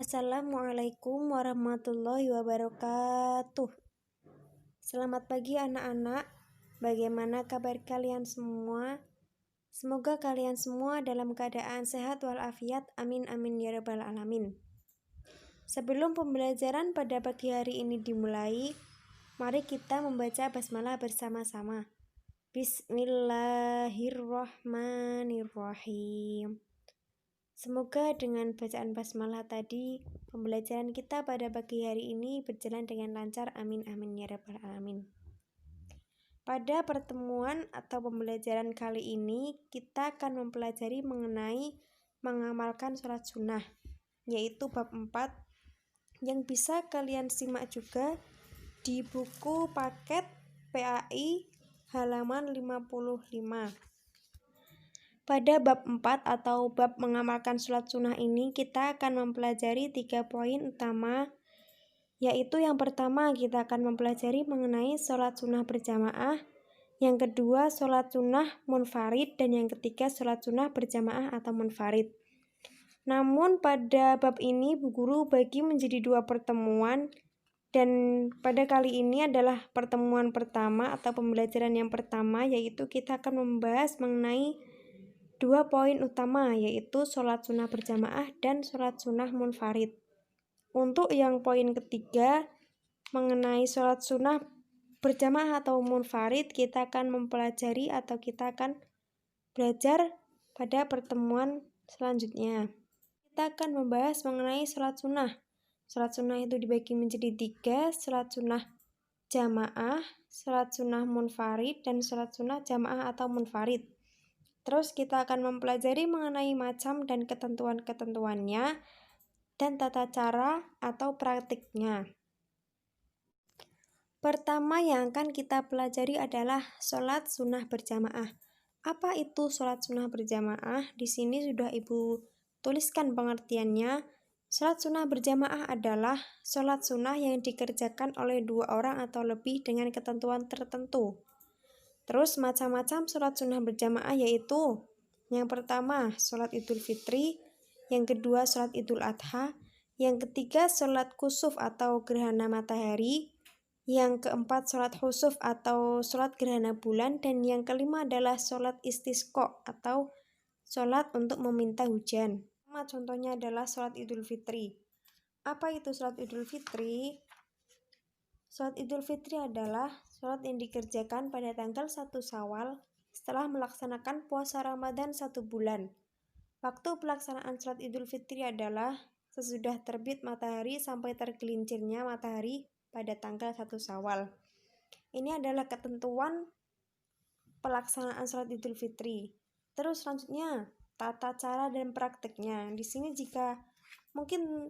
Assalamualaikum warahmatullahi wabarakatuh. Selamat pagi anak-anak. Bagaimana kabar kalian semua? Semoga kalian semua dalam keadaan sehat walafiat. Amin amin ya rabbal alamin. Sebelum pembelajaran pada pagi hari ini dimulai, mari kita membaca basmalah bersama-sama. Bismillahirrahmanirrahim. Semoga dengan bacaan basmalah tadi, pembelajaran kita pada pagi hari ini berjalan dengan lancar. Amin amin ya rabbal alamin. Pada pertemuan atau pembelajaran kali ini, kita akan mempelajari mengenai mengamalkan sholat sunnah, yaitu bab 4 yang bisa kalian simak juga di buku paket PAI halaman 55. Pada bab 4 atau bab mengamalkan sholat sunnah ini, kita akan mempelajari 3 poin utama, yaitu yang pertama kita akan mempelajari mengenai sholat sunnah berjamaah, yang kedua sholat sunnah munfarid, dan yang ketiga sholat sunnah berjamaah atau munfarid. Namun pada bab ini Bu Guru bagi menjadi 2 pertemuan, dan pada kali ini adalah pertemuan pertama atau pembelajaran yang pertama, yaitu kita akan membahas mengenai 2 poin utama, yaitu sholat sunnah berjamaah dan sholat sunnah munfarid. Untuk yang poin ketiga mengenai sholat sunnah berjamaah atau munfarid, kita akan mempelajari atau kita akan belajar pada pertemuan selanjutnya. Kita akan membahas mengenai sholat sunnah. Sholat sunnah itu dibagi menjadi 3, sholat sunnah jamaah, sholat sunnah munfarid, dan sholat sunnah jamaah atau munfarid. Terus kita akan mempelajari mengenai macam dan ketentuan-ketentuannya dan tata cara atau praktiknya. Pertama yang akan kita pelajari adalah sholat sunnah berjamaah. Apa itu sholat sunnah berjamaah? Di sini sudah Ibu tuliskan pengertiannya. Sholat sunnah berjamaah adalah sholat sunnah yang dikerjakan oleh 2 orang atau lebih dengan ketentuan tertentu. Terus macam-macam sholat sunnah berjamaah yaitu yang pertama sholat Idul Fitri, yang kedua sholat Idul Adha, yang ketiga sholat kusuf atau gerhana matahari, yang keempat sholat khusuf atau sholat gerhana bulan, dan yang kelima adalah sholat istisqa atau sholat untuk meminta hujan. Contohnya adalah sholat Idul Fitri. Apa itu sholat Idul Fitri? Sholat Idul Fitri adalah sholat yang dikerjakan pada tanggal 1 Syawal setelah melaksanakan puasa Ramadan 1 bulan. Waktu pelaksanaan sholat Idul Fitri adalah sesudah terbit matahari sampai tergelincirnya matahari pada tanggal 1 Syawal. Ini adalah ketentuan pelaksanaan sholat Idul Fitri. Terus selanjutnya, tata cara dan praktiknya. Di sini jika mungkin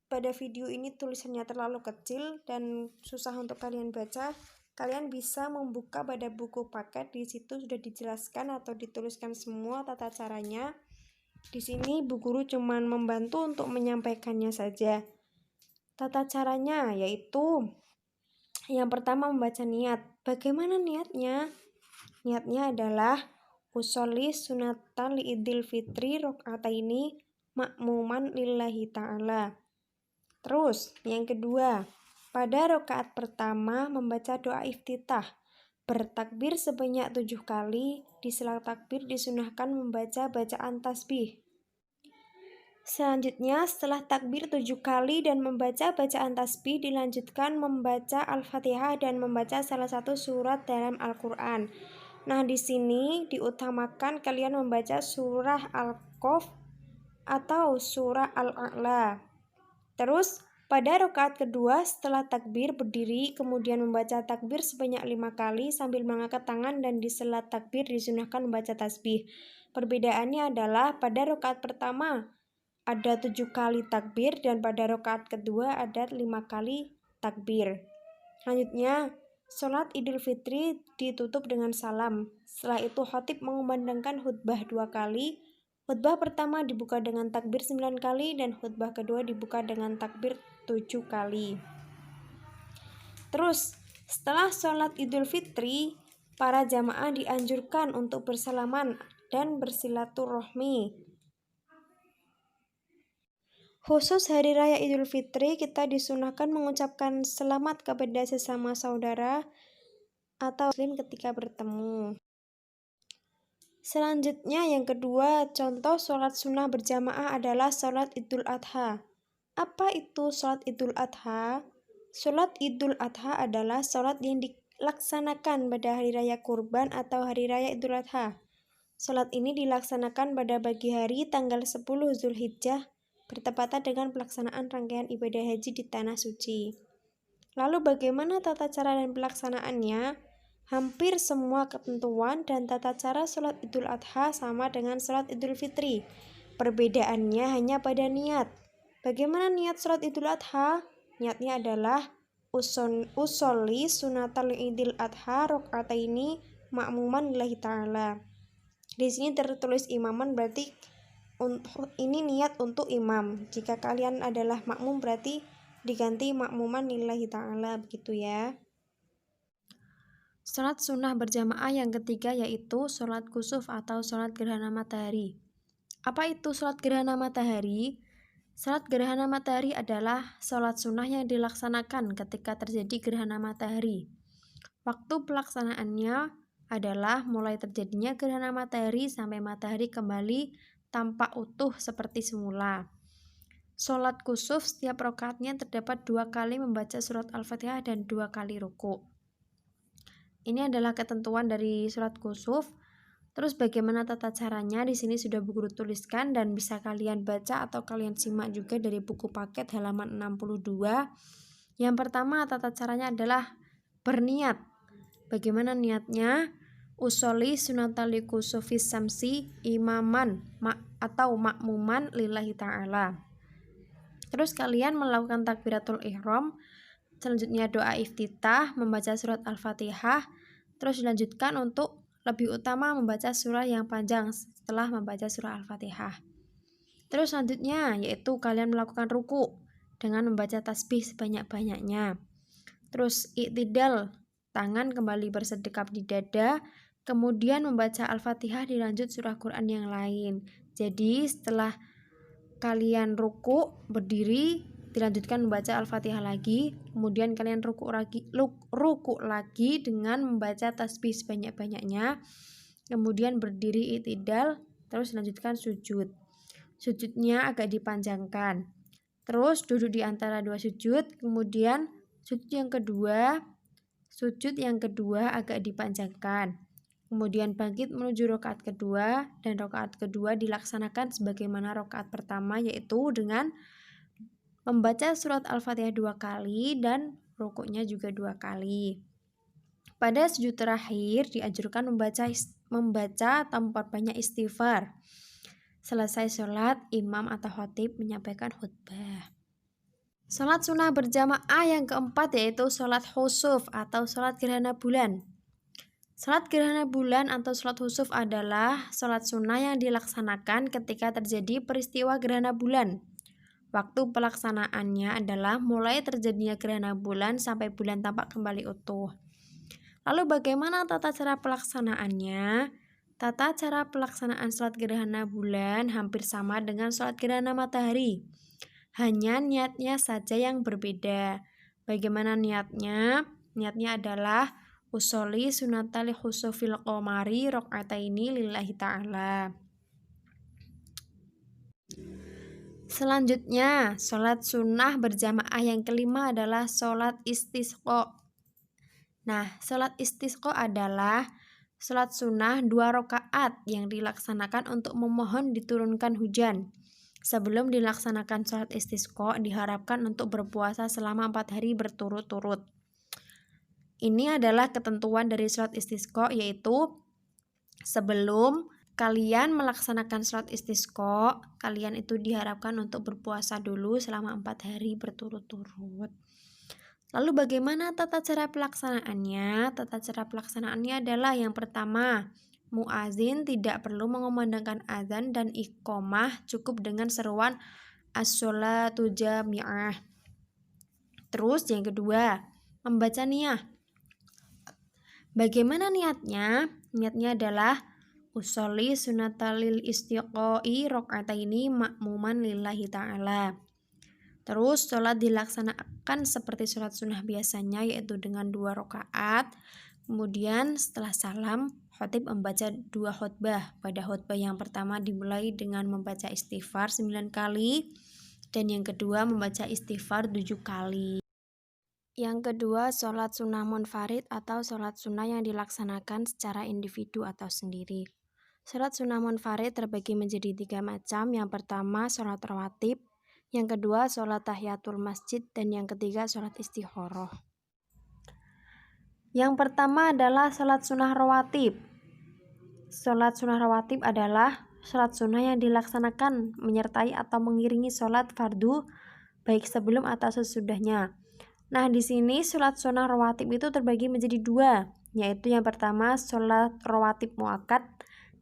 pada video ini tulisannya terlalu kecil dan susah untuk kalian baca, kalian bisa membuka pada buku paket. Di situ sudah dijelaskan atau dituliskan semua tata caranya. Di sini Bu Guru cuman membantu untuk menyampaikannya saja. Tata caranya yaitu yang pertama membaca niat. Bagaimana niatnya? Niatnya adalah usolli sunatan li idil fitri rok'ataini makmuman lillahi ta'ala. Terus, yang kedua, pada rakaat pertama membaca doa iftitah, bertakbir sebanyak 7 kali, di sela takbir disunahkan membaca bacaan tasbih. Selanjutnya, setelah takbir 7 kali dan membaca bacaan tasbih, dilanjutkan membaca Al-Fatihah dan membaca salah satu surat dalam Al-Quran. Nah, di sini diutamakan kalian membaca surah Al-Qaf atau surah Al-A'la. Terus pada rakaat kedua setelah takbir berdiri, kemudian membaca takbir sebanyak 5 kali sambil mengangkat tangan, dan di sela takbir disunahkan membaca tasbih. Perbedaannya adalah pada rakaat pertama ada 7 kali takbir dan pada rakaat kedua ada 5 kali takbir. Selanjutnya, sholat Idul Fitri ditutup dengan salam. Setelah itu khatib mengumandangkan khutbah 2 kali. Khutbah pertama dibuka dengan takbir 9 kali dan khutbah kedua dibuka dengan takbir 7 kali. Terus, setelah sholat Idul Fitri, para jamaah dianjurkan untuk bersalaman dan bersilaturahmi. Khusus Hari Raya Idul Fitri, kita disunahkan mengucapkan selamat kepada sesama saudara atau muslim ketika bertemu. Selanjutnya yang kedua, contoh sholat sunnah berjamaah adalah sholat Idul Adha. Apa itu sholat Idul Adha? Sholat Idul Adha adalah sholat yang dilaksanakan pada hari raya kurban atau hari raya Idul Adha. Sholat ini dilaksanakan pada pagi hari tanggal 10 Zulhijjah, bertepatan dengan pelaksanaan rangkaian ibadah haji di Tanah Suci. Lalu bagaimana tata cara dan pelaksanaannya? Hampir semua ketentuan dan tata cara sholat Idul Adha sama dengan sholat Idul Fitri. Perbedaannya hanya pada niat. Bagaimana niat sholat Idul Adha? Niatnya adalah usolli sunatal Idul Adha rok'ataini ma'muman lillahi ta'ala. Di sini tertulis imaman, berarti ini niat untuk imam. Jika kalian adalah makmum berarti diganti makmuman lillahi ta'ala, begitu ya. Sholat sunnah berjamaah yang ketiga yaitu sholat kusuf atau sholat gerhana matahari. Apa itu sholat gerhana matahari? Sholat gerhana matahari adalah sholat sunnah yang dilaksanakan ketika terjadi gerhana matahari. Waktu pelaksanaannya adalah mulai terjadinya gerhana matahari sampai matahari kembali tampak utuh seperti semula. Sholat kusuf setiap rakaatnya terdapat 2 kali membaca surat Al-Fatihah dan 2 kali ruku. Ini adalah ketentuan dari sholat kusuf. Terus bagaimana tata caranya? Di sini sudah Bu Guru tuliskan dan bisa kalian baca atau kalian simak juga dari buku paket halaman 62. Yang pertama, tata caranya adalah berniat. Bagaimana niatnya? Usolli sunatali kusufis samsi imaman atau makmuman lillahi ta'ala. Terus kalian melakukan takbiratul ihram, selanjutnya doa iftitah, membaca surat Al-Fatihah, terus dilanjutkan untuk lebih utama membaca surah yang panjang setelah membaca surah Al-Fatihah. Terus selanjutnya yaitu kalian melakukan ruku dengan membaca tasbih sebanyak-banyaknya. Terus iktidal, tangan kembali bersedekap di dada, kemudian membaca Al-Fatihah dilanjut surah Quran yang lain. Jadi setelah kalian ruku berdiri, dilanjutkan membaca Al-Fatihah lagi, kemudian kalian ruku lagi dengan membaca tasbih sebanyak-banyaknya, kemudian berdiri iktidal, terus dilanjutkan sujud. Sujudnya agak dipanjangkan. Terus duduk di antara 2 sujud, kemudian sujud yang kedua agak dipanjangkan. Kemudian bangkit menuju rakaat kedua, dan rakaat kedua dilaksanakan sebagaimana rakaat pertama, yaitu dengan membaca surat Al-Fatihah 2 kali dan rukuknya juga 2 kali. Pada sujud terakhir dianjurkan membaca atau memperbanyak istighfar. Selesai sholat, imam atau khatib menyampaikan khutbah. Sholat sunnah berjamaah yang keempat yaitu sholat khusuf atau sholat gerhana bulan. Sholat gerhana bulan atau sholat khusuf adalah sholat sunnah yang dilaksanakan ketika terjadi peristiwa gerhana bulan. Waktu pelaksanaannya adalah mulai terjadinya gerhana bulan sampai bulan tampak kembali utuh. Lalu bagaimana tata cara pelaksanaannya? Tata cara pelaksanaan sholat gerhana bulan hampir sama dengan sholat gerhana matahari. Hanya niatnya saja yang berbeda. Bagaimana niatnya? Niatnya adalah usolli sunatali khusufil qomari rok'ataini lillahi ta'ala. Selanjutnya, sholat sunnah berjamaah yang kelima adalah sholat istisqa. Nah, sholat istisqa adalah sholat sunnah 2 rakaat yang dilaksanakan untuk memohon diturunkan hujan. Sebelum dilaksanakan sholat istisqa, diharapkan untuk berpuasa selama 4 hari berturut-turut. Ini adalah ketentuan dari sholat istisqa, yaitu sebelum kalian melaksanakan sholat istisqa, kalian itu diharapkan untuk berpuasa dulu selama 4 hari berturut-turut. Lalu bagaimana tata cara pelaksanaannya? Tata cara pelaksanaannya adalah yang pertama, muazin tidak perlu mengumandangkan azan dan iqomah, cukup dengan seruan as-sholatu jami'ah. Terus yang kedua, membaca niyah. Bagaimana niatnya? Niatnya adalah usolli sunatalil istiqoi rok'ataini makmuman lillahi ta'ala. Terus sholat dilaksanakan seperti sholat sunnah biasanya, yaitu dengan 2 rakaat. Kemudian setelah salam, khatib membaca 2 khutbah. Pada khutbah yang pertama dimulai dengan membaca istighfar 9 kali, dan yang kedua membaca istighfar 7 kali. Yang kedua, sholat sunnah munfarid atau sholat sunnah yang dilaksanakan secara individu atau sendiri. Sholat sunnah munfarid terbagi menjadi 3 macam. Yang pertama, sholat rawatib. Yang kedua, sholat tahiyatul masjid. Dan yang ketiga, sholat istikharah. Yang pertama adalah sholat sunnah rawatib. Sholat sunnah rawatib adalah sholat sunnah yang dilaksanakan menyertai atau mengiringi sholat fardu, baik sebelum atau sesudahnya. Nah, di sini sholat sunnah rawatib itu terbagi menjadi 2, yaitu yang pertama sholat rawatib muakkad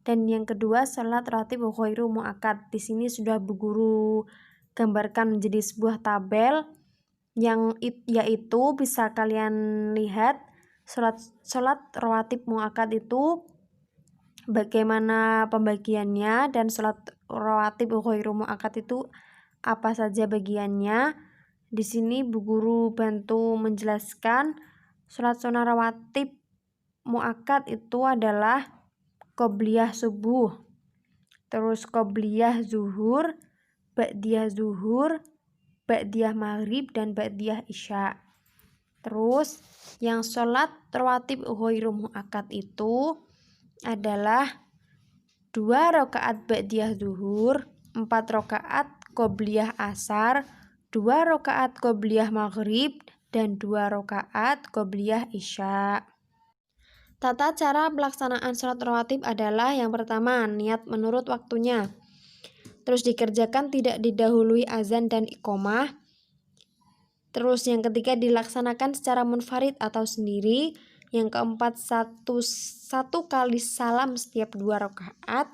dan yang kedua sholat rawatib ghairu muakkad. Di sini sudah Bu Guru gambarkan menjadi sebuah tabel yang yaitu bisa kalian lihat sholat rawatib muakkad itu bagaimana pembagiannya, dan sholat rawatib ghairu muakkad itu apa saja bagiannya. Di sini Bu Guru bantu menjelaskan. Sholat sunnah rawatib muakkad itu adalah qobliyah subuh, terus qobliyah zuhur, ba'diyah maghrib, dan ba'diyah isya. Terus yang sholat rawatib ghairu muakkad itu adalah 2 rakaat ba'diyah zuhur, 4 rakaat qobliyah asar, 2 rakaat qobliyah maghrib, dan 2 rakaat qobliyah isya. Tata cara pelaksanaan sholat rawatib adalah yang pertama, niat menurut waktunya. Terus dikerjakan tidak didahului azan dan iqomah. Terus yang ketiga, dilaksanakan secara munfarid atau sendiri. Yang keempat, satu kali salam setiap 2 rakaat.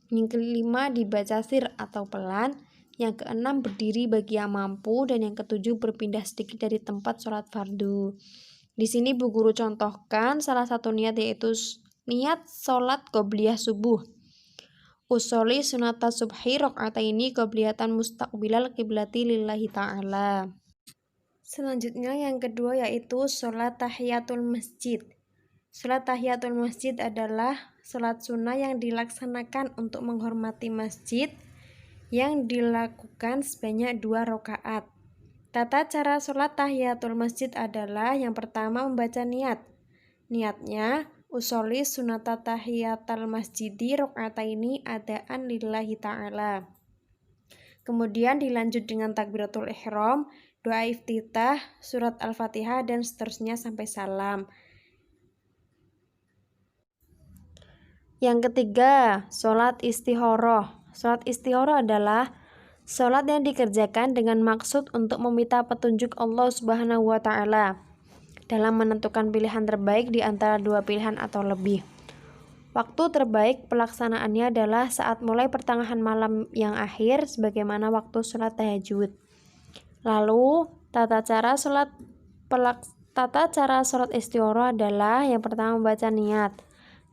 Yang kelima, dibaca sir atau pelan. Yang keenam, berdiri bagi yang mampu. Dan yang ketujuh, berpindah sedikit dari tempat sholat fardu. Di sini Bu Guru contohkan salah satu niat, yaitu niat sholat qobliyah subuh. Usolli sunata subhi rakaataini qobliyatan mustaqbilal qiblati lillahi ta'ala. Selanjutnya yang kedua yaitu sholat tahiyatul masjid. Sholat tahiyatul masjid adalah sholat sunnah yang dilaksanakan untuk menghormati masjid, yang dilakukan sebanyak 2 rakaat. Tata cara sholat tahiyatul masjid adalah yang pertama membaca niat. Niatnya, usolli sunata tahiyatul masjidi rakaataini adaan lillahi ta'ala. Kemudian dilanjut dengan takbiratul ihram, doa iftitah, surat al-fatihah, dan seterusnya sampai salam. Yang ketiga, sholat istikharah. Sholat istikharah adalah sholat yang dikerjakan dengan maksud untuk meminta petunjuk Allah Subhanahu wa Ta'ala dalam menentukan pilihan terbaik di antara 2 pilihan atau lebih. Waktu terbaik pelaksanaannya adalah saat mulai pertengahan malam yang akhir, sebagaimana waktu sholat tahajud. Lalu tata cara sholat istikharah adalah yang pertama membaca niat.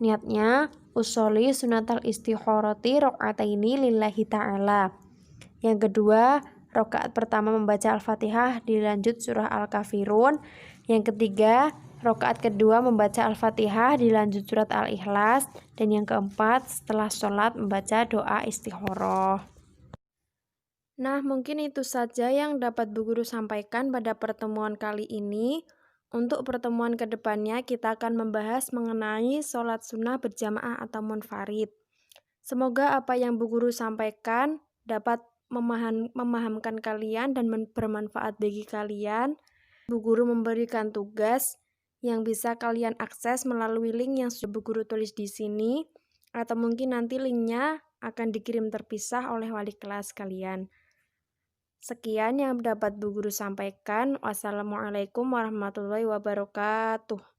Niatnya, usolli sunatal istikharati rakaataini lillahi ta'ala. Yang kedua, rakaat pertama membaca Al-Fatihah dilanjut surah Al-Kafirun. Yang ketiga, rakaat kedua membaca Al-Fatihah dilanjut surat Al-Ikhlas. Dan yang keempat, setelah sholat membaca doa istikharah. Nah, mungkin itu saja yang dapat Bu Guru sampaikan pada pertemuan kali ini. Untuk pertemuan kedepannya kita akan membahas mengenai sholat sunnah berjamaah atau munfarid. Semoga apa yang Bu Guru sampaikan dapat memahamkan kalian dan bermanfaat bagi kalian. Bu Guru memberikan tugas yang bisa kalian akses melalui link yang sudah Bu Guru tulis di sini, atau mungkin nanti linknya akan dikirim terpisah oleh wali kelas kalian. Sekian yang dapat Bu Guru sampaikan. Wassalamualaikum warahmatullahi wabarakatuh.